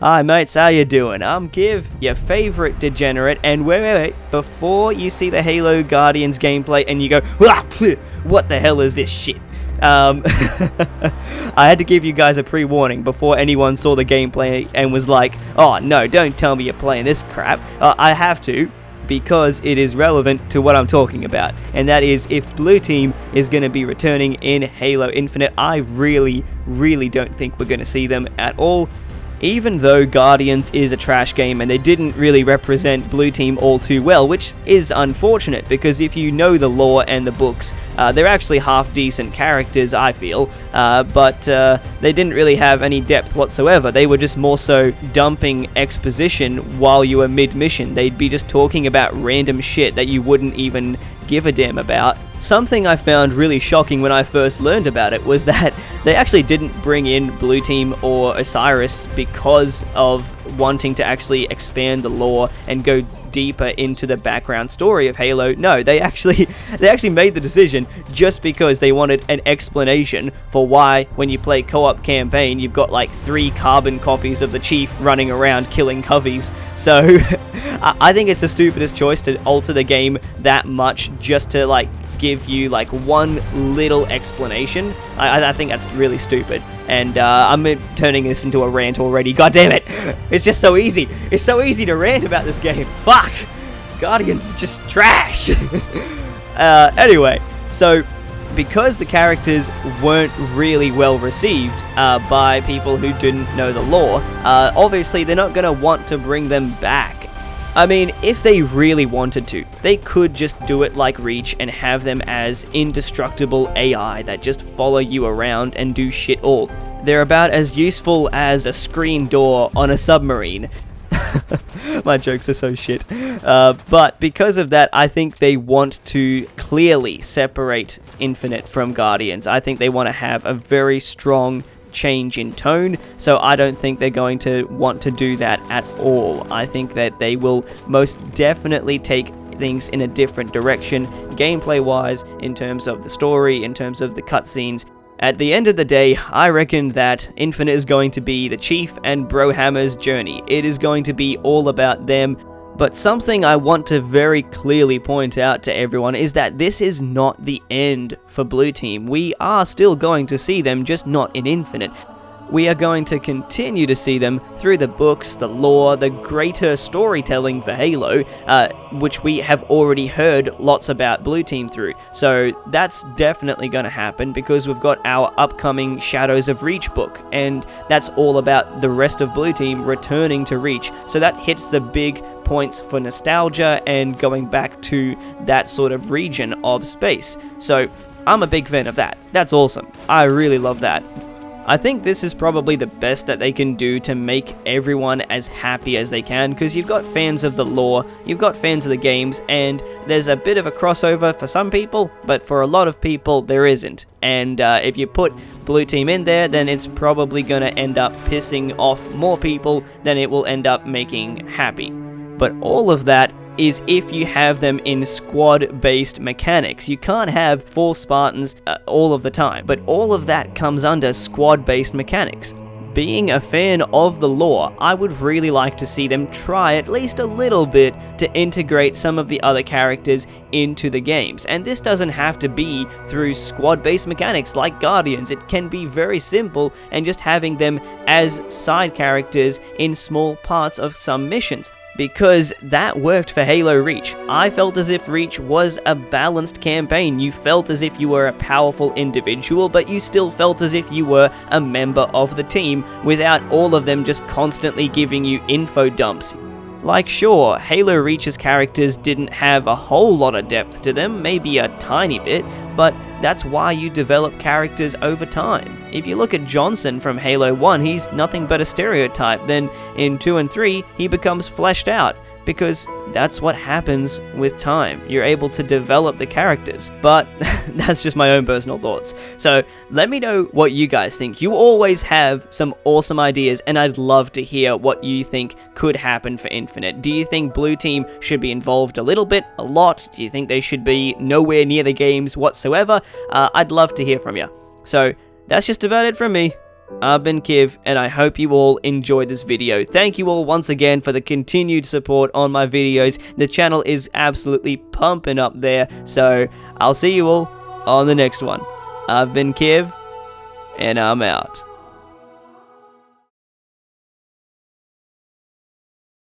Hi mates, how you doing? I'm Kiv, your favourite degenerate, and wait, before you see the Halo Guardians gameplay and you go, what the hell is this shit? I had to give you guys a pre-warning before anyone saw the gameplay and was like, oh no, don't tell me you're playing this crap. I have to, because it is relevant to what I'm talking about, and that is if Blue Team is going to be returning in Halo Infinite. I really don't think we're going to see them at all. Even though Guardians is a trash game and they didn't really represent Blue Team all too well, which is unfortunate because if you know the lore and the books, they're actually half-decent characters, I feel, but they didn't really have any depth whatsoever. They were just more so dumping exposition while you were mid-mission. They'd be just talking about random shit that you wouldn't even give a damn about. Something I found really shocking when I first learned about it was that they actually didn't bring in Blue Team or Osiris because of wanting to actually expand the lore and go deeper into the background story of Halo. No, they actually made the decision just because they wanted an explanation for why when you play co-op campaign you've got like 3 carbon copies of the Chief running around killing coveys. So I think it's the stupidest choice to alter the game that much just to like give you like one little explanation. I think that's really stupid, and I'm turning this into a rant already. God damn it! It's just so easy. It's so easy to rant about this game. Fuck! Guardians is just trash. Anyway, so because the characters weren't really well received by people who didn't know the lore, obviously they're not going to want to bring them back. I mean, if they really wanted to, they could just do it like Reach and have them as indestructible AI that just follow you around and do shit all. They're about as useful as a screen door on a submarine. My jokes are so shit. But because of that, I think they want to clearly separate Infinite from Guardians. I think they want to have a very strong change in tone, so I don't think they're going to want to do that at all. I think that they will most definitely take things in a different direction, gameplay wise, in terms of the story, in terms of the cutscenes. At the end of the day, I reckon that Infinite is going to be the Chief and Brohammer's journey. It is going to be all about them. But something I want to very clearly point out to everyone is that this is not the end for Blue Team. We are still going to see them, just not in Infinite. We are going to continue to see them through the books, the lore, the greater storytelling for Halo, which we have already heard lots about Blue Team through. So that's definitely going to happen because we've got our upcoming Shadows of Reach book, and that's all about the rest of Blue Team returning to Reach. So that hits the big points for nostalgia and going back to that sort of region of space. So I'm a big fan of that. That's awesome. I really love that. I think this is probably the best that they can do to make everyone as happy as they can, because you've got fans of the lore, you've got fans of the games, and there's a bit of a crossover for some people, but for a lot of people there isn't. And if you put Blue Team in there, then it's probably going to end up pissing off more people than it will end up making happy. But all of that is if you have them in squad-based mechanics. You can't have 4 Spartans all of the time, but all of that comes under squad-based mechanics. Being a fan of the lore, I would really like to see them try at least a little bit to integrate some of the other characters into the games. And this doesn't have to be through squad-based mechanics like Guardians. It can be very simple and just having them as side characters in small parts of some missions, because that worked for Halo Reach. I felt as if Reach was a balanced campaign. You felt as if you were a powerful individual, but you still felt as if you were a member of the team without all of them just constantly giving you info dumps. Like, sure, Halo Reach's characters didn't have a whole lot of depth to them, maybe a tiny bit, but that's why you develop characters over time. If you look at Johnson from Halo 1, he's nothing but a stereotype. Then in 2 and 3, he becomes fleshed out, because that's what happens with time. You're able to develop the characters. But that's just my own personal thoughts. So let me know what you guys think. You always have some awesome ideas, and I'd love to hear what you think could happen for Infinite. Do you think Blue Team should be involved a little bit, a lot? Do you think they should be nowhere near the games whatsoever? I'd love to hear from you. So that's just about it from me. I've been Kiv, and I hope you all enjoyed this video. Thank you all once again for the continued support on my videos. The channel is absolutely pumping up there, so I'll see you all on the next one. I've been Kiv, and I'm out.